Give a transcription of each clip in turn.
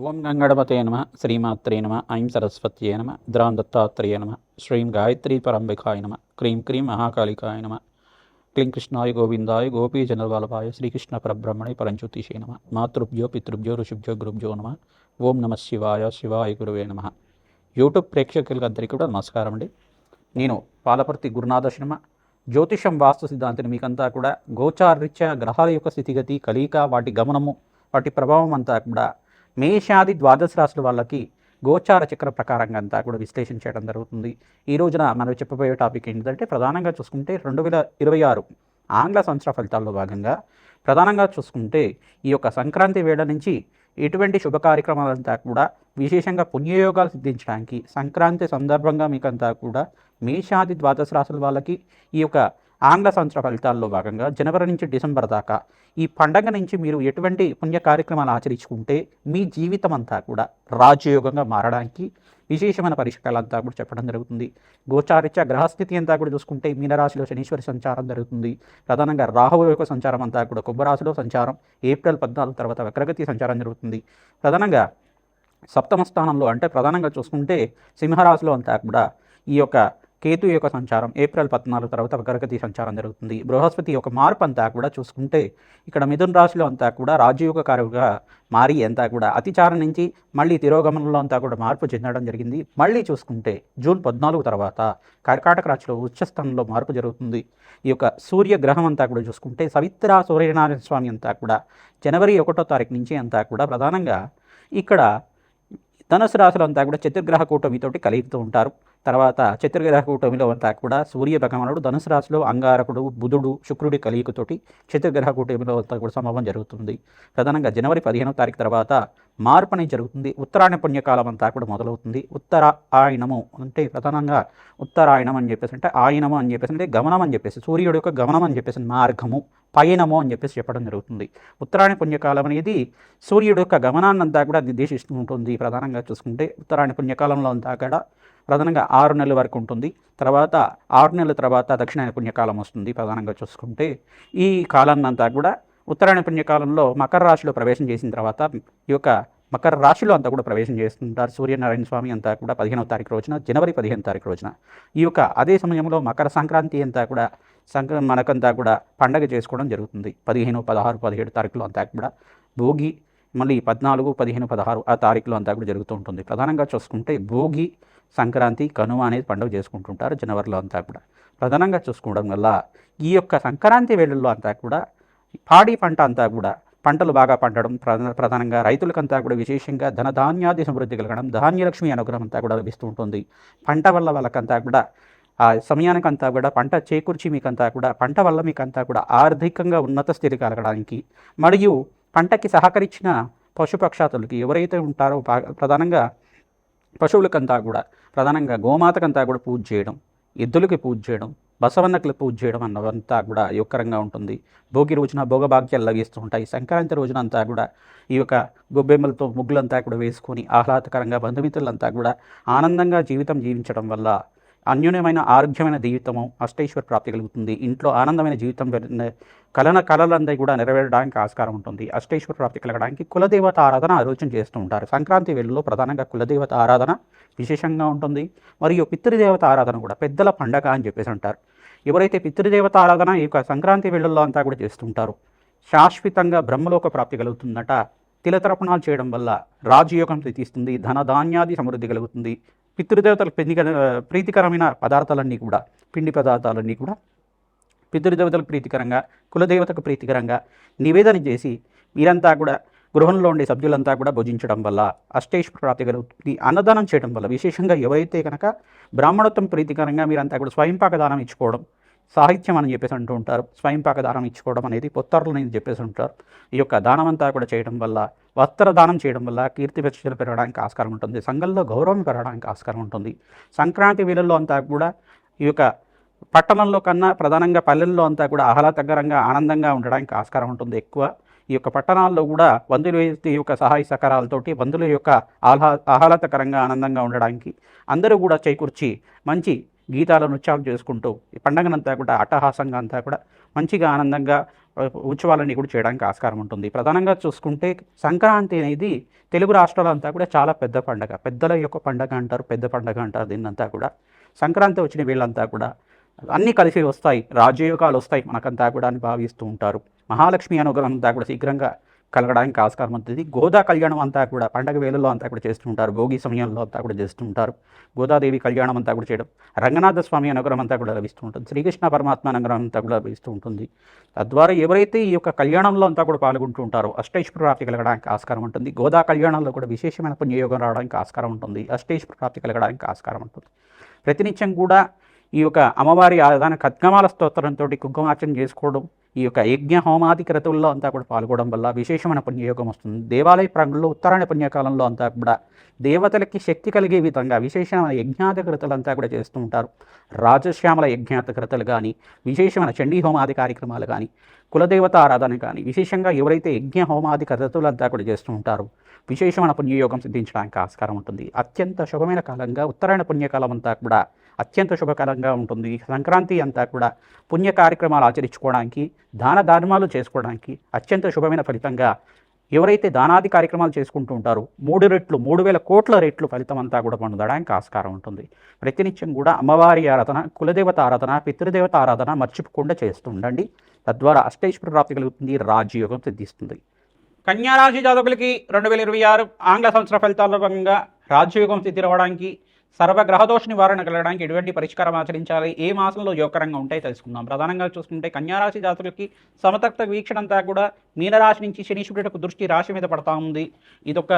ఓం గంగణపతే నమ శ్రీమాత్రే నమ ఐం సరస్వత్యే నమ ద్రాం దత్తాత్రేయ నమ శ్రీం గాయత్రీ పరంబికాయ నమ క్రీం క్రీం మహాకాళికాయ నమ క్లీం కృష్ణాయ గోవిందాయ గోపీజనవల్లభాయ శ్రీకృష్ణ పరబ్రహ్మణే పరంజ్యోతిషే నమ మాతృభ్యో పితృభ్యో ఋషిభ్యో గురుభ్యో నమ ఓం నమ శివాయ గురువే నమ. యూట్యూబ్ ప్రేక్షకులకు అందరికీ కూడా నమస్కారం అండి. నేను పాలపర్తి గురునాథ శర్మ, జ్యోతిషం వాస్తు సిద్ధాంతిని మీకంతా కూడా గోచారరీత్యా గ్రహాల యొక్క స్థితిగతి, కలయిక, వాటి గమనము, వాటి ప్రభావం అంతా కూడా మేషాది ద్వాదశ రాశుల వాళ్ళకి గోచార చక్ర ప్రకారంగా అంతా కూడా విశ్లేషణ చేయడం జరుగుతుంది. ఈ రోజున మనం చెప్పబోయే టాపిక్ ఏంటంటే, ప్రధానంగా చూసుకుంటే 2026 ఆంగ్ల సంవత్సర ఫలితాల్లో భాగంగా ప్రధానంగా చూసుకుంటే ఈ యొక్క సంక్రాంతి వేళ నుంచి ఎటువంటి శుభ కార్యక్రమాలంతా కూడా విశేషంగా పుణ్యయోగాలు సిద్ధించడానికి సంక్రాంతి సందర్భంగా మీకంతా కూడా మేషాది ద్వాదశ రాశుల వాళ్ళకి ఈ యొక్క ఆంగ్ల సంవత్సర ఫలితాల్లో భాగంగా జనవరి నుంచి డిసెంబర్ దాకా ఈ పండగ నుంచి మీరు ఎటువంటి పుణ్య కార్యక్రమాలు ఆచరించుకుంటే మీ జీవితం అంతా కూడా రాజయోగంగా మారడానికి విశేషమైన పరిష్కారాలంతా కూడా చెప్పడం జరుగుతుంది. గోచారిత్య గ్రహస్థితి అంతా కూడా చూసుకుంటే మీనరాశిలో శనీశ్వరి సంచారం జరుగుతుంది. ప్రధానంగా రాహువు యొక్క సంచారం అంతా కూడా కుంభరాశిలో సంచారం ఏప్రిల్ 14 తర్వాత వక్రగతి సంచారం జరుగుతుంది. ప్రధానంగా సప్తమ స్థానంలో అంటే ప్రధానంగా చూసుకుంటే సింహరాశిలో అంతా కూడా ఈ యొక్క కేతు యొక్క సంచారం ఏప్రిల్ 14 తర్వాత వక్రగతి సంచారం జరుగుతుంది. బృహస్పతి యొక్క మార్పు అంతా కూడా చూసుకుంటే ఇక్కడ మిథున రాశిలో అంతా కూడా రాజయోగకారుగా మారి అంతా కూడా అతిచారం నుంచి మళ్ళీ తిరోగమనంలో అంతా కూడా మార్పు చెందడం జరిగింది. మళ్ళీ చూసుకుంటే జూన్ 14 తర్వాత కర్కాటక రాశిలో ఉచ్చస్థానంలో మార్పు జరుగుతుంది. ఈ యొక్క సూర్యగ్రహం అంతా కూడా చూసుకుంటే సవిత్ర సూర్యనారాయణ స్వామి అంతా కూడా జనవరి 1వ తారీఖు నుంచి అంతా కూడా ప్రధానంగా ఇక్కడ ధనుసు రాశులు అంతా కూడా చతుర్గ్రహ కూటమితోటి కలుగుతూ ఉంటారు. తర్వాత చతుర్గ్రహ కూటమిలో అంతా కూడా సూర్య భగవానుడు ధనుసు రాశిలో అంగారకుడు, బుధుడు, శుక్రుడి కలియుకతోటి చతుర్గ్రహ కూటమిలో అంతా కూడా సంభవం జరుగుతుంది. ప్రధానంగా జనవరి 15వ తారీఖు తర్వాత మార్పు అనేది జరుగుతుంది. ఉత్తరాయణ పుణ్యకాలం అంతా కూడా మొదలవుతుంది. ఉత్తరాయణము అంటే ప్రధానంగా ఉత్తరాయణం అని చెప్పేసి అంటే ఆయనము అని చెప్పేసి అంటే గమనం అని చెప్పేసి సూర్యుడు యొక్క గమనం అని చెప్పేసి మార్గము, పయనము అని చెప్పేసి చెప్పడం జరుగుతుంది. ఉత్తరాయణ పుణ్యకాలం అనేది సూర్యుడు యొక్క గమనాన్ని అంతా కూడా నిర్దేశిస్తూ ఉంటుంది. ప్రధానంగా చూసుకుంటే ఉత్తరాయణ పుణ్యకాలంలో అంతా కూడా ప్రధానంగా 6 నెలల వరకు ఉంటుంది. తర్వాత 6 నెలల తర్వాత దక్షిణాయన పుణ్యకాలం వస్తుంది. ప్రధానంగా చూసుకుంటే ఈ కాలాన్ని అంతా కూడా ఉత్తరాయణ పుణ్యకాలంలో మకర రాశిలో ప్రవేశం చేసిన తర్వాత ఈ యొక్క మకర రాశిలో అంతా కూడా ప్రవేశం చేస్తుంటారు సూర్యనారాయణ స్వామి అంతా కూడా 15వ తారీఖు రోజున, జనవరి 15వ తారీఖు రోజున. ఈ యొక్క అదే సమయంలో మకర సంక్రాంతి అంతా కూడా మనకంతా కూడా పండగ చేసుకోవడం జరుగుతుంది. 15, 16, 17 తారీఖులో అంతా కూడా భోగి, మళ్ళీ 14, 15, 16 ఆ తారీఖులో అంతా కూడా జరుగుతూ ఉంటుంది. ప్రధానంగా చూసుకుంటే భోగి, సంక్రాంతి, కనుమ అనేది పండుగ చేసుకుంటుంటారు జనవరిలో అంతా కూడా. ప్రధానంగా చూసుకోవడం వల్ల ఈ యొక్క సంక్రాంతి వేళల్లో అంతా కూడా పాడి పంట అంతా కూడా పంటలు బాగా పండడం, ప్రధానంగా రైతులకంతా కూడా విశేషంగా ధనధాన్యాది సమృద్ధి కలగడం, ధాన్యలక్ష్మి అనుగ్రహం అంతా కూడా లభిస్తూ ఉంటుంది. పంట వల్ల వాళ్ళకంతా కూడా ఆ సమయానికంతా కూడా పంట చేకూర్చి మీకంతా కూడా పంట వల్ల మీకంతా కూడా ఆర్థికంగా ఉన్నత స్థితి కలగడానికి, మరియు పంటకి సహకరించిన పశుపక్షాతులకి ఎవరైతే ఉంటారో ప్రధానంగా పశువులకంతా కూడా ప్రధానంగా గోమాతకంతా కూడా పూజ చేయడం, ఎద్దులకి పూజ చేయడం, బసవన్నకి పూజ చేయడం అన్నదంతా కూడా యుక్కరంగా ఉంటుంది. భోగి రోజున భోగభాగ్యాలు లభిస్తూ ఉంటాయి. సంక్రాంతి రోజున అంతా కూడా ఈ యొక్క గొబ్బెమ్మలతో ముగ్గులంతా కూడా వేసుకొని ఆహ్లాదకరంగా బంధుమిత్రులంతా కూడా ఆనందంగా జీవితం జీవించడం వల్ల అన్యోన్యమైన ఆరోగ్యమైన జీవితము, అష్టైశ్వర ప్రాప్తి కలుగుతుంది. ఇంట్లో ఆనందమైన జీవితం కళలందరూ కూడా నెరవేరడానికి ఆస్కారం ఉంటుంది. అష్టైశ్వర ప్రాప్తి కలగడానికి కులదేవత ఆరాధన ఆలోచన చేస్తూ ఉంటారు. సంక్రాంతి వేళల్లో ప్రధానంగా కులదేవత ఆరాధన విశేషంగా ఉంటుంది. మరియు పితృదేవత ఆరాధన కూడా పెద్దల పండగ అని చెప్పేసి అంటారు. ఎవరైతే పితృదేవత ఆరాధన ఈ యొక్క సంక్రాంతి వేళల్లో అంతా కూడా చేస్తుంటారో శాశ్వతంగా బ్రహ్మలోక ప్రాప్తి కలుగుతుందట. తిలతర్పణాలు చేయడం వల్ల రాజయోగం తీస్తుంది, ధనధాన్యాది సమృద్ధి కలుగుతుంది. పితృదేవతలకు ప్రీతికరమైన పదార్థాలన్నీ కూడా, పిండి పదార్థాలన్నీ కూడా పితృదేవతలకు ప్రీతికరంగా, కులదేవతకు ప్రీతికరంగా నివేదన చేసి మీరంతా కూడా గృహంలో ఉండే సభ్యులంతా కూడా భుజించడం వల్ల అష్టైశ్వర ప్రాప్తి కలుగుతుంది. అన్నదానం చేయడం వల్ల విశేషంగా ఎవరైతే కనుక బ్రాహ్మణత్వం ప్రీతికరంగా మీరంతా కూడా స్వయంపాక దానం ఇచ్చుకోవడం, సాహిత్యం అని చెప్పేసి అంటూ ఉంటారు. స్వయంపాక దానం ఇచ్చుకోవడం అనేది పొత్తర్లు అని చెప్పేసి ఉంటారు. ఈ యొక్క దానం అంతా కూడా చేయడం వల్ల, వస్త్రదానం చేయడం వల్ల కీర్తి ప్రతిష్టలు పెరగడానికి ఆస్కారం ఉంటుంది. సంఘంలో గౌరవం పెరగడానికి ఆస్కారం ఉంటుంది. సంక్రాంతి వేళల్లో అంతా కూడా ఈ యొక్క పట్టణంలో కన్నా ప్రధానంగా పల్లెల్లో అంతా కూడా ఆహ్లాదకరంగా ఆనందంగా ఉండడానికి ఆస్కారం ఉంటుంది ఎక్కువ. ఈ యొక్క పట్టణాల్లో కూడా బంధువుల యొక్క సహాయ సహకారాలతోటి బంధువుల యొక్క ఆహ్లాదకరంగా ఆనందంగా ఉండడానికి అందరూ కూడా చేకూర్చి మంచి గీతాల నృత్యాలు చేసుకుంటూ ఈ పండగనంతా కూడా అట్టహాసంగా అంతా కూడా మంచిగా ఆనందంగా ఉత్సవాలన్నీ కూడా చేయడానికి ఆస్కారం ఉంటుంది. ప్రధానంగా చూసుకుంటే సంక్రాంతి అనేది తెలుగు రాష్ట్రాలంతా కూడా చాలా పెద్ద పండగ, పెద్దల యొక్క పండగ అంటారు, పెద్ద పండగ అంటారు దీన్నంతా కూడా. సంక్రాంతి వచ్చిన వీళ్ళంతా కూడా అన్నీ కలిసి వస్తాయి, రాజయోగాలు వస్తాయి మనకంతా కూడా అని భావిస్తూ ఉంటారు. మహాలక్ష్మి అనుగ్రహం అంతా కూడా శీఘ్రంగా కలగడానికి ఆస్కారం ఉంటుంది. గోదా కళ్యాణం అంతా కూడా పండగ వేళల్లో అంతా కూడా చేస్తుంటారు, భోగి సమయంలో అంతా కూడా చేస్తుంటారు. గోదాదేవి కళ్యాణం అంతా కూడా చేయడం, రంగనాథ స్వామి అనుగ్రహం అంతా కూడా లభిస్తూ ఉంటుంది, శ్రీకృష్ణ పరమాత్మ అనుగ్రహం అంతా కూడా లభిస్తూ ఉంటుంది. తద్వారా ఎవరైతే ఈ యొక్క కళ్యాణంలో అంతా కూడా పాల్గొంటూ ఉంటారో అష్టైశ్వర్య ప్రాప్తి కలగడానికి ఆస్కారం ఉంటుంది. గోదా కళ్యాణంలో కూడా విశేషమైన పుణ్యయోగం రావడానికి ఆస్కారం ఉంటుంది, అష్టైశ్వర్య ప్రాప్తి కలగడానికి ఆస్కారం ఉంటుంది. ప్రతినిత్యం కూడా ఈ యొక్క అమ్మవారి ఆరాధన ఖడ్గమాల స్తోత్రంతో కుంకుమార్చన చేసుకోవడం, ఈ యొక్క యజ్ఞ హోమాది క్రతువుల్లో అంతా కూడా పాల్గొనడం వల్ల విశేషమైన పుణ్యయోగం వస్తుంది. దేవాలయ ప్రాంగణంలో ఉత్తరాయణ పుణ్యకాలంలో అంతా కూడా దేవతలకి శక్తి కలిగే విధంగా విశేషమైన యజ్ఞాత క్రతులు అంతా కూడా చేస్తూ ఉంటారు. రాజశ్యామల యజ్ఞాత క్రతులు కానీ, విశేషమైన చండీ హోమాది కార్యక్రమాలు కానీ, కులదేవత ఆరాధన కానీ, విశేషంగా ఎవరైతే యజ్ఞ హోమాది క్రతులంతా కూడా చేస్తూ ఉంటారో విశేషమైన పుణ్యయోగం సిద్ధించడానికి ఆస్కారం ఉంటుంది. అత్యంత శుభమైన కాలంగా ఉత్తరాయణ పుణ్యకాలం అంతా కూడా అత్యంత శుభకరంగా ఉంటుంది. సంక్రాంతి అంతా కూడా పుణ్య కార్యక్రమాలు ఆచరించుకోవడానికి, దాన ధర్మాలు చేసుకోవడానికి అత్యంత శుభమైన ఫలితంగా ఎవరైతే దానాది కార్యక్రమాలు చేసుకుంటూ ఉంటారో 3 రెట్లు 3000 కోట్ల రెట్లు ఫలితం అంతా కూడా పొందడానికి ఆస్కారం ఉంటుంది. ప్రతినిత్యం కూడా అమ్మవారి ఆరాధన, కులదేవత ఆరాధన, పితృదేవత ఆరాధన మర్చిపోకుండా చేస్తూ ఉండండి. తద్వారా అష్టైశ్వర్య ప్రాప్తి కలుగుతుంది, రాజయోగం సిద్ధిస్తుంది. కన్యారాశి జాతకులకి 2026 ఆంగ్ల సంవత్సర ఫలితాల్లో భాగంగా రాజయోగం సిద్ధిరవడానికి, సర్వగ్రహదోష నివారణ కలగడానికి ఎటువంటి పరిష్కారం ఆచరించాలి, ఏ మాసంలో యోగకరంగా ఉంటాయి తెలుసుకుందాం. ప్రధానంగా చూసుకుంటే కన్యారాశి జాతకులకి సమతక్త వీక్షణ అంతా కూడా మీనరాశి నుంచి శనీశ్వరుడికి దృష్టి రాశి మీద పడతా ఉంది. ఇదొక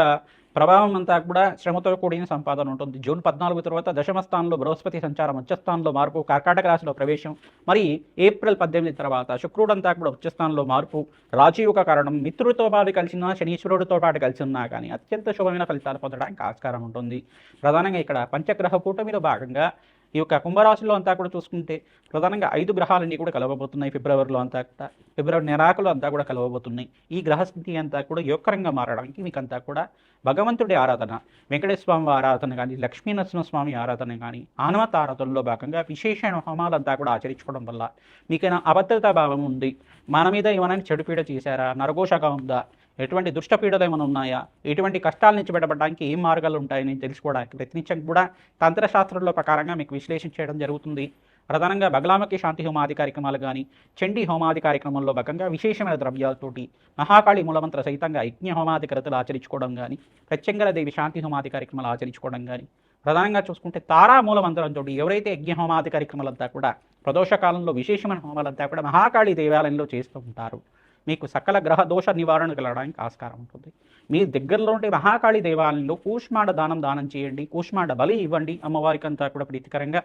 ప్రభావం అంతా కూడా శ్రమతో కూడిన సంపాదన ఉంటుంది. జూన్ 14 తర్వాత దశమ స్థానంలో బృహస్పతి సంచారం, ఉచ్చస్థానంలో మార్పు, కర్కాటక రాశిలో ప్రవేశం, మరి ఏప్రిల్ 18 తర్వాత శుక్రుడు అంతా కూడా ఉచ్చస్థానంలో మార్పు, రాజయోగ కారణం, మిత్రుడితో పాటు కలిసినా శనీశ్వరుడితో పాటు కలిసి ఉన్నా కానీ అత్యంత శుభమైన ఫలితాలు పొందడానికి ఆస్కారం ఉంటుంది. ప్రధానంగా ఇక్కడ పంచగ్రహ కూటమిలో భాగంగా ఈ యొక్క కుంభరాశిలో అంతా కూడా చూసుకుంటే ప్రధానంగా 5 గ్రహాలన్నీ కూడా కలవబోతున్నాయి. ఫిబ్రవరిలో అంతా కూడా, ఫిబ్రవరి నెలాకులు అంతా కూడా కలవబోతున్నాయి. ఈ గ్రహస్థితి అంతా కూడా యోగకరంగా మారడానికి మీకంతా కూడా భగవంతుడి ఆరాధన, వెంకటేశ్వర స్వామి ఆరాధన కానీ, లక్ష్మీనరసింహస్వామి ఆరాధన కానీ, హనుమత్ ఆరాధనలో భాగంగా విశేషమైన హోమాలంతా కూడా ఆచరించుకోవడం వల్ల మీకైనా అభద్రతా భావం ఉంది, మన మీద ఏమైనా చెడుపీడ చేశారా, నరఘోషగా ఉందా, ఎటువంటి దుష్టపీడలు ఏమైనా ఉన్నాయా, ఎటువంటి కష్టాల నుంచి బయటపడడానికి ఏం మార్గాలు ఉంటాయని తెలుసుకోవడానికి ప్రతినిత్యం కూడా తంత్రశాస్త్రంలో ప్రకారంగా మీకు విశ్లేషణ చేయడం జరుగుతుంది. ప్రధానంగా బగలామకి శాంతి హోమాది కార్యక్రమాలు కానీ, చండీ హోమాది కార్యక్రమంలో భాగంగా విశేషమైన ద్రవ్యాలతోటి మహాకాళి మూలమంత్ర సహితంగా యజ్ఞ హోమాది క్రతులు ఆచరించుకోవడం కానీ, ప్రత్యంగరదేవి శాంతి హోమాది కార్యక్రమాలు ఆచరించుకోవడం కానీ, ప్రధానంగా చూసుకుంటే తారా మూలమంత్రంతో ఎవరైతే యజ్ఞ హోమాది కార్యక్రమాలంతా కూడా ప్రదోషకాలంలో విశేషమైన హోమాలంతా కూడా మహాకాళి దేవాలయంలో చేస్తూ ఉంటారు, మీకు సకల గ్రహ దోష నివారణ కలగడానికి ఆస్కారం ఉంటుంది. మీ దగ్గరలో ఉంటే మహాకాళి దేవాలయంలో కూష్మాండ దానం చేయండి, కూష్మాండ బలి ఇవ్వండి అమ్మవారికి అంతా కూడా ప్రీతికరంగా.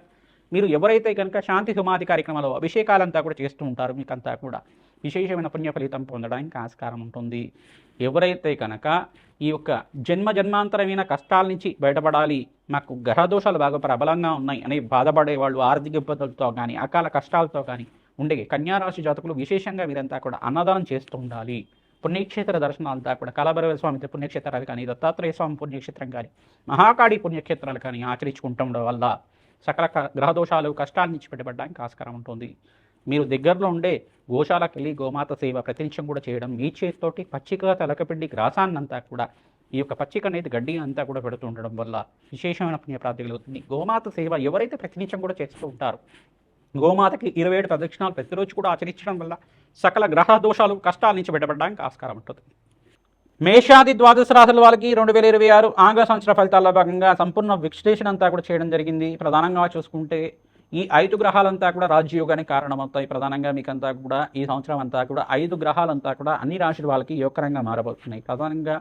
మీరు ఎవరైతే కనుక శాంతి హోమాది కార్యక్రమాలు అభిషేకాలంతా కూడా చేస్తూ ఉంటారో మీకంతా కూడా విశేషమైన పుణ్య ఫలితం పొందడానికి ఆస్కారం ఉంటుంది. ఎవరైతే కనుక ఈ యొక్క జన్మాంతరమైన కష్టాల నుంచి బయటపడాలి, మాకు గ్రహదోషాలు బాగా ప్రబలంగా ఉన్నాయి అని బాధపడేవాళ్ళు, ఆర్థిక ఇబ్బందులతో కానీ అకాల కష్టాలతో కానీ ఉండే కన్యారాశి జాతకులు విశేషంగా వీరంతా కూడా అన్నదానం చేస్తూ ఉండాలి. పుణ్యక్షేత్ర దర్శనాలంతా కూడా కళాభైరవ స్వామి పుణ్యక్షేత్రాలు కానీ, దత్తాత్రేయ స్వామి పుణ్యక్షేత్రం కానీ, మహాకాళి పుణ్యక్షేత్రాలు కానీ ఆచరించుకుంటుండడం వల్ల సకల గ్రహదోషాలు కష్టాల నుంచి పెట్టబడడానికి ఆస్కారం ఉంటుంది. మీరు దగ్గరలో ఉండే గోశాలకు వెళ్ళి గోమాత సేవ ప్రతినిత్యం కూడా చేయడం, మీ చేతితోటి పచ్చిక తలకపిండి గ్రాసాన్నంతా కూడా ఈ యొక్క పచ్చిక అనేది గడ్డి అంతా కూడా పెడుతూ ఉండడం వల్ల విశేషమైన పుణ్యప్రాప్తి కలుగుతుంది. గోమాత సేవ ఎవరైతే ప్రతినిత్యం కూడా చేస్తూ ఉంటారో, గోమాతకి 27 ప్రదక్షిణాలు ప్రతిరోజు కూడా ఆచరించడం వల్ల సకల గ్రహ దోషాలు కష్టాల నుంచి బయటపడడానికి ఆస్కారం ఉంటుంది. మేషాది ద్వాదశ రాశుల వాళ్ళకి 2026 ఆంగ్ల సంవత్సర ఫలితాల్లో భాగంగా సంపూర్ణ విశ్లేషణ అంతా కూడా చేయడం జరిగింది. ప్రధానంగా చూసుకుంటే ఈ 5 గ్రహాలంతా కూడా రాజ్యయోగానికి కారణమవుతాయి. ప్రధానంగా మీకంతా కూడా ఈ సంవత్సరం అంతా కూడా 5 గ్రహాలంతా కూడా అన్ని రాశుల వాళ్ళకి యోగకరంగా మారబోతున్నాయి. ప్రధానంగా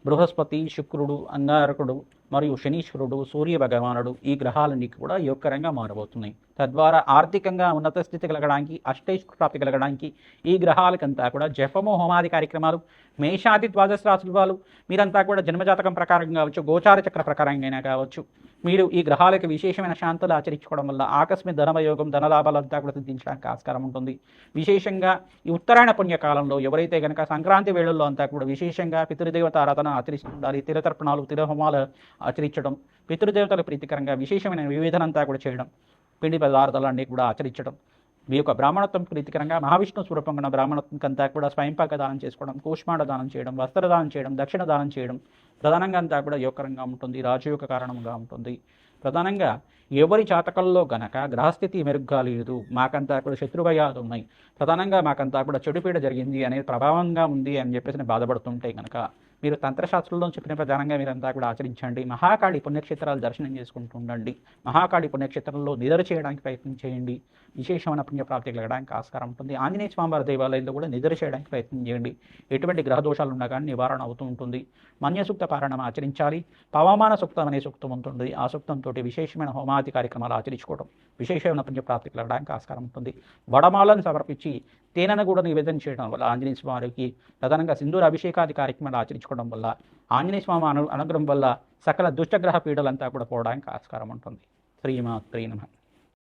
బృహస్పతి, శుక్రుడు, అంగారకుడు మరియు శనీశ్వరుడు, సూర్య భగవానుడు ఈ గ్రహాలన్నీ కూడా యోగకరంగా మారబోతున్నాయి. తద్వారా ఆర్థికంగా ఉన్నత స్థితి కలగడానికి, అష్టైశ్వర్య ప్రాప్తి కలగడానికి ఈ గ్రహాలకంతా కూడా జపము హోమాది కార్యక్రమాలు మేషాది ద్వాదశ రాశుల వాళ్ళు మీరంతా కూడా జన్మజాతకం ప్రకారం కావచ్చు, గోచార చక్ర ప్రకారంగా కావచ్చు, మీరు ఈ గ్రహాలకు విశేషమైన శాంతులు ఆచరించుకోవడం వల్ల ఆకస్మిక ధనవయోగం, ధనలాభాలంతా కూడా సిద్ధించడానికి ఆస్కారం ఉంటుంది. విశేషంగా ఈ ఉత్తరాయణ పుణ్యకాలంలో ఎవరైతే కనుక సంక్రాంతి వేళల్లో అంతా కూడా విశేషంగా పితృదేవత ఆరాధన ఆచరిస్తుండాలి, తిరతర్పణాలు, తిరహోమాలు ఆచరించడం, పితృదేవతల ప్రీతికరంగా విశేషమైన వివిధనంతా కూడా చేయడం, పిండి పదార్థాలన్నీ కూడా ఆచరించడం, మీ యొక్క బ్రాహ్మణత్వం ప్రీతికరంగా మహావిష్ణు స్వరూపంగా ఉన్న బ్రాహ్మణత్వంకంతా కూడా స్వయంపాక దానం చేసుకోవడం, కూష్మాండ దానం చేయడం, వస్త్రదానం చేయడం, దక్షిణ దానం చేయడం ప్రధానంగా అంతా కూడా యోగకరంగా ఉంటుంది, రాజయోగ కారణంగా ఉంటుంది. ప్రధానంగా ఎవరి జాతకంలో గనక గ్రహస్థితి మెరుగ్గా లేదు, మాకంతా కూడా శత్రుభయాలు ఉన్నాయి, ప్రధానంగా మాకంతా కూడా చెడుపీడ జరిగింది అనే ప్రభావంగా ఉంది అని చెప్పేసి బాధపడుతుంటే కనుక మీరు తంత్రశాస్త్రంలో చెప్పిన ప్రధానంగా మీరంతా కూడా ఆచరించండి. మహాకాళి పుణ్యక్షేత్రాలు దర్శనం చేసుకుంటూ ఉండండి. మహాకాళి పుణ్యక్షేత్రంలో నిద్ర చేయడానికి ప్రయత్నం చేయండి. విశేషమైన పుణ్యప్రాప్తి కలగడానికి ఆస్కారం ఉంటుంది. ఆంజనేయ స్వామివారి దేవాలయంలో కూడా నిద్ర చేయడానికి ప్రయత్నం చేయండి. ఎటువంటి గ్రహ దోషాలు ఉన్నా కానీ నివారణ అవుతూ ఉంటుంది. మన్యసూక్త పారాయణం ఆచరించాలి. పవమాన సూక్తం అనే సూక్తం ఉంటుంది. ఆ సూక్తంతో విశేషమైన హోమాది కార్యక్రమాలు ఆచరించుకోవడం విశేషమైన పుణ్యప్రాప్తి కలగడానికి ఆస్కారం ఉంటుంది. వడమాలను సమర్పించి తేనెను కూడా నివేదన చేయడం వల్ల ఆంజనేయ స్వామికి ప్రధానంగా సింధూర అభిషేకాది కార్యక్రమాలు ఆచరించుకోవడం వల్ల ఆంజనేయ స్వామి అనుగ్రహం వల్ల సకల దుష్టగ్రహ పీడలంతా కూడా పోవడానికి ఆస్కారం ఉంటుంది. శ్రీమాత్రే నమః.